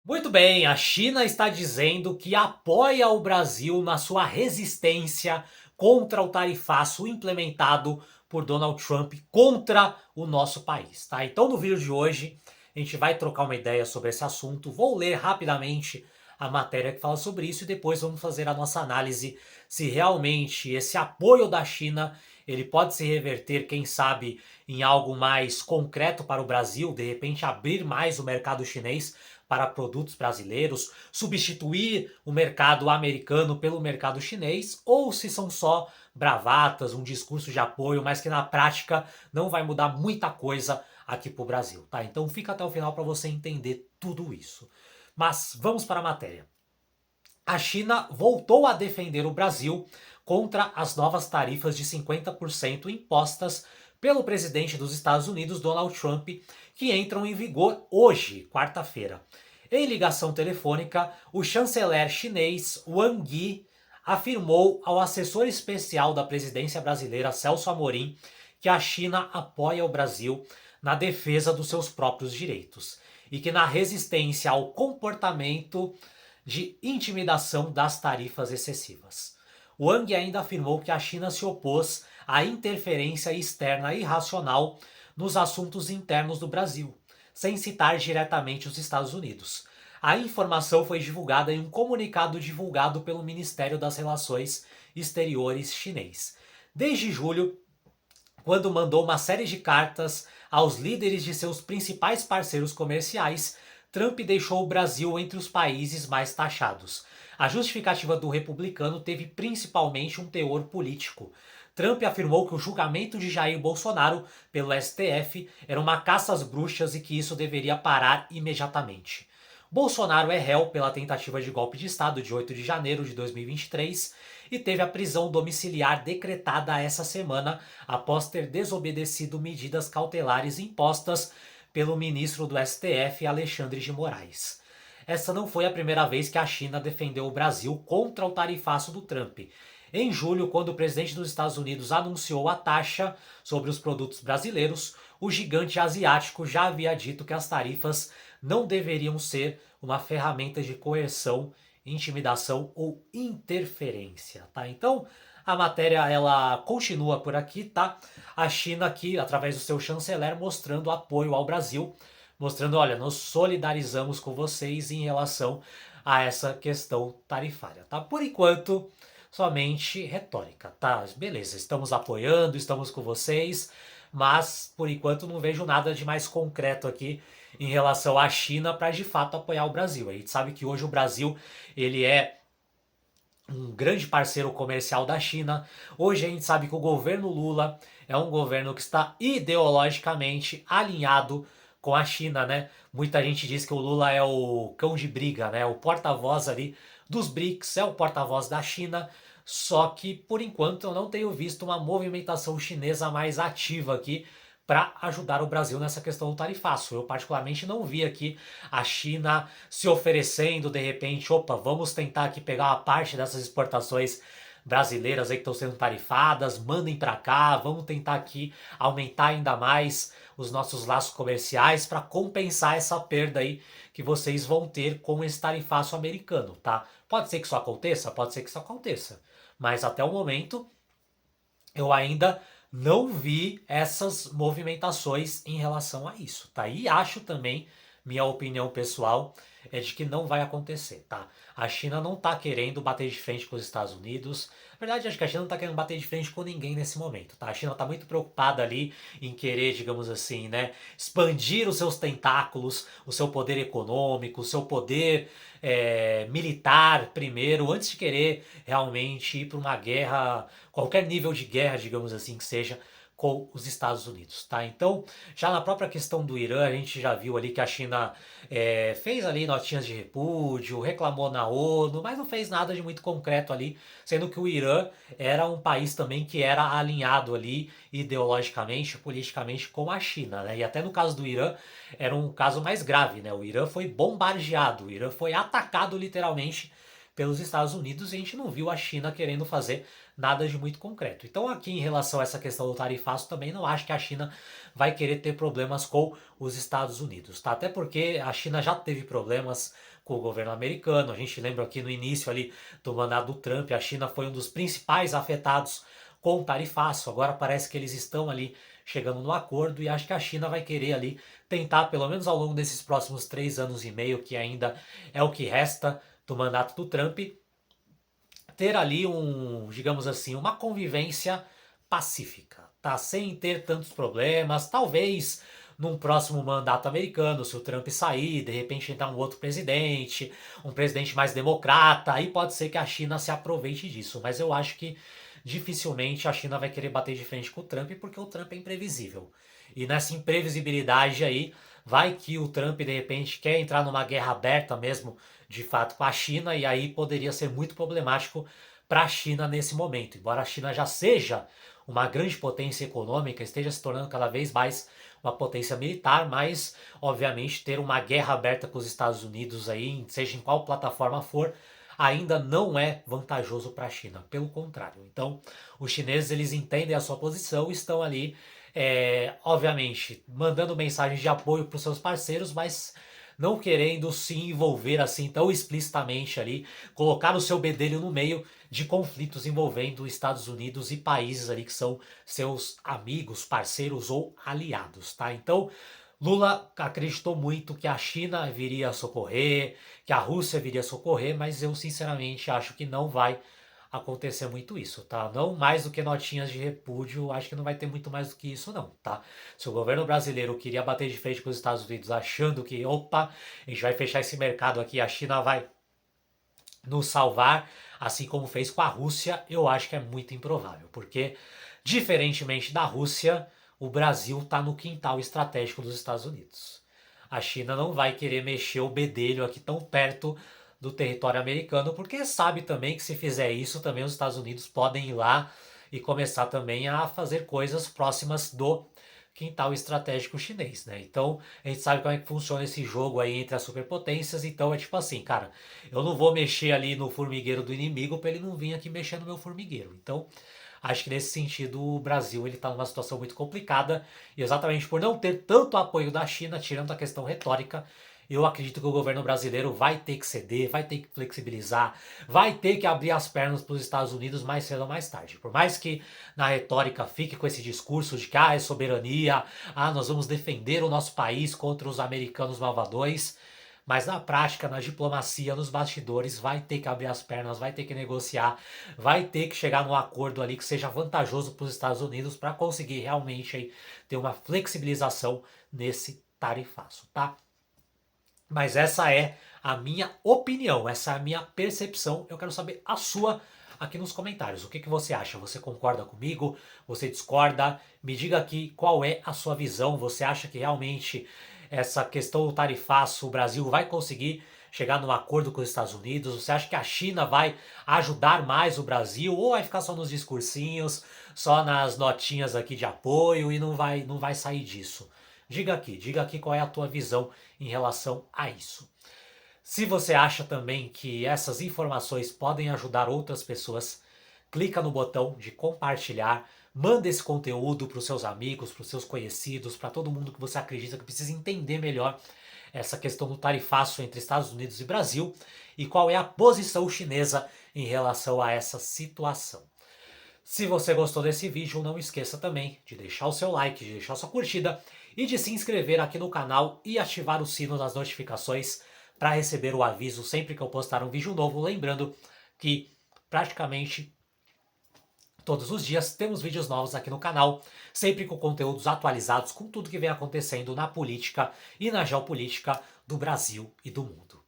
Muito bem, a China está dizendo que apoia o Brasil na sua resistência contra o tarifaço implementado por Donald Trump contra o nosso país, tá? Então, no vídeo de hoje, a gente vai trocar uma ideia sobre esse assunto. Vou ler rapidamente a matéria que fala sobre isso e depois vamos fazer a nossa análise se realmente esse apoio da China ele pode se reverter, quem sabe, em algo mais concreto para o Brasil, de repente abrir mais o mercado chinês para produtos brasileiros, substituir o mercado americano pelo mercado chinês, ou se são só bravatas, um discurso de apoio, mas que na prática não vai mudar muita coisa aqui para o Brasil, tá? Então fica até o final para você entender tudo isso. Mas vamos para a matéria. A China voltou a defender o Brasil contra as novas tarifas de 50% impostas pelo presidente dos Estados Unidos, Donald Trump, que entram em vigor hoje, quarta-feira. Em ligação telefônica, o chanceler chinês Wang Yi afirmou ao assessor especial da presidência brasileira, Celso Amorim, que a China apoia o Brasil na defesa dos seus próprios direitos e que na resistência ao comportamento de intimidação das tarifas excessivas. Wang ainda afirmou que a China se opôs à interferência externa irracional nos assuntos internos do Brasil, sem citar diretamente os Estados Unidos. A informação foi divulgada em um comunicado divulgado pelo Ministério das Relações Exteriores chinês. Desde julho, quando mandou uma série de cartas aos líderes de seus principais parceiros comerciais, Trump deixou o Brasil entre os países mais taxados. A justificativa do republicano teve principalmente um teor político. Trump afirmou que o julgamento de Jair Bolsonaro pelo STF era uma caça às bruxas e que isso deveria parar imediatamente. Bolsonaro é réu pela tentativa de golpe de Estado de 8 de janeiro de 2023 e teve a prisão domiciliar decretada essa semana após ter desobedecido medidas cautelares impostas pelo ministro do STF, Alexandre de Moraes. Essa não foi a primeira vez que a China defendeu o Brasil contra o tarifaço do Trump. Em julho, quando o presidente dos Estados Unidos anunciou a taxa sobre os produtos brasileiros, o gigante asiático já havia dito que as tarifas não deveriam ser uma ferramenta de coerção, intimidação ou interferência, tá? Então, a matéria ela continua por aqui, tá? A China aqui, através do seu chanceler, mostrando apoio ao Brasil, mostrando, olha, nos solidarizamos com vocês em relação a essa questão tarifária, tá? Por enquanto, somente retórica, tá? Beleza, estamos apoiando, estamos com vocês, mas por enquanto não vejo nada de mais concreto aqui em relação à China para de fato apoiar o Brasil. A gente sabe que hoje o Brasil ele é um grande parceiro comercial da China. Hoje a gente sabe que o governo Lula é um governo que está ideologicamente alinhado com a China, né? Muita gente diz que o Lula é o cão de briga, né? O porta-voz ali dos BRICS, é o porta-voz da China. Só que por enquanto eu não tenho visto uma movimentação chinesa mais ativa aqui para ajudar o Brasil nessa questão do tarifaço. Eu particularmente não vi aqui a China se oferecendo de repente, opa, vamos tentar aqui pegar uma parte dessas exportações brasileiras aí que estão sendo tarifadas, mandem para cá, vamos tentar aqui aumentar ainda mais os nossos laços comerciais para compensar essa perda aí que vocês vão ter com esse tarifaço americano, tá? Pode ser que isso aconteça? Pode ser que isso aconteça. Mas até o momento eu ainda não vi essas movimentações em relação a isso, tá? E acho também, minha opinião pessoal, é de que não vai acontecer, tá? A China não tá querendo bater de frente com os Estados Unidos. Na verdade, acho que a China não tá querendo bater de frente com ninguém nesse momento, tá? A China tá muito preocupada ali em querer, digamos assim, né, expandir os seus tentáculos, o seu poder econômico, o seu poder militar primeiro, antes de querer realmente ir para uma guerra, qualquer nível de guerra, digamos assim, que seja com os Estados Unidos, tá? Então, já na própria questão do Irã, a gente já viu ali que a China fez ali notinhas de repúdio, reclamou na ONU, mas não fez nada de muito concreto ali, sendo que o Irã era um país também que era alinhado ali ideologicamente, politicamente com a China, né? E até no caso do Irã era um caso mais grave, né? O Irã foi bombardeado, o Irã foi atacado literalmente pelos Estados Unidos e a gente não viu a China querendo fazer nada de muito concreto. Então aqui em relação a essa questão do tarifaço também não acho que a China vai querer ter problemas com os Estados Unidos, tá? Até porque a China já teve problemas com o governo americano. A gente lembra aqui no início ali do mandato do Trump, a China foi um dos principais afetados com o tarifaço. Agora parece que eles estão ali chegando no acordo e acho que a China vai querer ali tentar, pelo menos ao longo desses próximos 3 anos e meio, que ainda é o que resta do mandato do Trump, ter ali digamos assim, uma convivência pacífica, tá? Sem ter tantos problemas, talvez num próximo mandato americano, se o Trump sair, de repente entrar um outro presidente, um presidente mais democrata, aí pode ser que a China se aproveite disso, mas eu acho que dificilmente a China vai querer bater de frente com o Trump, porque o Trump é imprevisível. E nessa imprevisibilidade aí, vai que o Trump de repente quer entrar numa guerra aberta mesmo, de fato, com a China, e aí poderia ser muito problemático para a China nesse momento. Embora a China já seja uma grande potência econômica, esteja se tornando cada vez mais uma potência militar, mas obviamente ter uma guerra aberta com os Estados Unidos aí, seja em qual plataforma for, ainda não é vantajoso para a China, pelo contrário. Então, os chineses eles entendem a sua posição e estão ali, obviamente, mandando mensagens de apoio para os seus parceiros, mas não querendo se envolver assim tão explicitamente ali, colocar o seu bedelho no meio de conflitos envolvendo Estados Unidos e países ali que são seus amigos, parceiros ou aliados, tá? Então, Lula acreditou muito que a China viria a socorrer, que a Rússia viria a socorrer, mas eu sinceramente acho que não vai acontecer muito isso, tá? Não mais do que notinhas de repúdio, acho que não vai ter muito mais do que isso não, tá? Se o governo brasileiro queria bater de frente com os Estados Unidos achando que, opa, a gente vai fechar esse mercado aqui, a China vai nos salvar, assim como fez com a Rússia, eu acho que é muito improvável, porque diferentemente da Rússia, o Brasil está no quintal estratégico dos Estados Unidos. A China não vai querer mexer o bedelho aqui tão perto do território americano, porque sabe também que se fizer isso, também os Estados Unidos podem ir lá e começar também a fazer coisas próximas do quintal estratégico chinês, né? Então, a gente sabe como é que funciona esse jogo aí entre as superpotências, então é tipo assim, cara, eu não vou mexer ali no formigueiro do inimigo para ele não vir aqui mexer no meu formigueiro. Então, acho que nesse sentido o Brasil ele está numa situação muito complicada e exatamente por não ter tanto apoio da China, tirando a questão retórica, eu acredito que o governo brasileiro vai ter que ceder, vai ter que flexibilizar, vai ter que abrir as pernas para os Estados Unidos mais cedo ou mais tarde. Por mais que na retórica fique com esse discurso de que é soberania, nós vamos defender o nosso país contra os americanos malvadões, mas na prática, na diplomacia, nos bastidores, vai ter que abrir as pernas, vai ter que negociar, vai ter que chegar num acordo ali que seja vantajoso para os Estados Unidos para conseguir realmente aí, ter uma flexibilização nesse tarifaço, tá? Mas essa é a minha opinião, essa é a minha percepção. Eu quero saber a sua aqui nos comentários. O que, que você acha? Você concorda comigo? Você discorda? Me diga aqui qual é a sua visão. Você acha que realmente essa questão do tarifaço, o Brasil vai conseguir chegar num acordo com os Estados Unidos? Você acha que a China vai ajudar mais o Brasil ou vai ficar só nos discursinhos, só nas notinhas aqui de apoio e não vai sair disso? Diga aqui qual é a tua visão em relação a isso. Se você acha também que essas informações podem ajudar outras pessoas, clica no botão de compartilhar, manda esse conteúdo para os seus amigos, para os seus conhecidos, para todo mundo que você acredita que precisa entender melhor essa questão do tarifaço entre Estados Unidos e Brasil e qual é a posição chinesa em relação a essa situação. Se você gostou desse vídeo, não esqueça também de deixar o seu like, de deixar sua curtida e de se inscrever aqui no canal e ativar o sino das notificações para receber o aviso sempre que eu postar um vídeo novo. Lembrando que praticamente todos os dias temos vídeos novos aqui no canal, sempre com conteúdos atualizados com tudo que vem acontecendo na política e na geopolítica do Brasil e do mundo.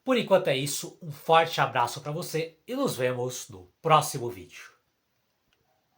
Por enquanto é isso, um forte abraço para você e nos vemos no próximo vídeo.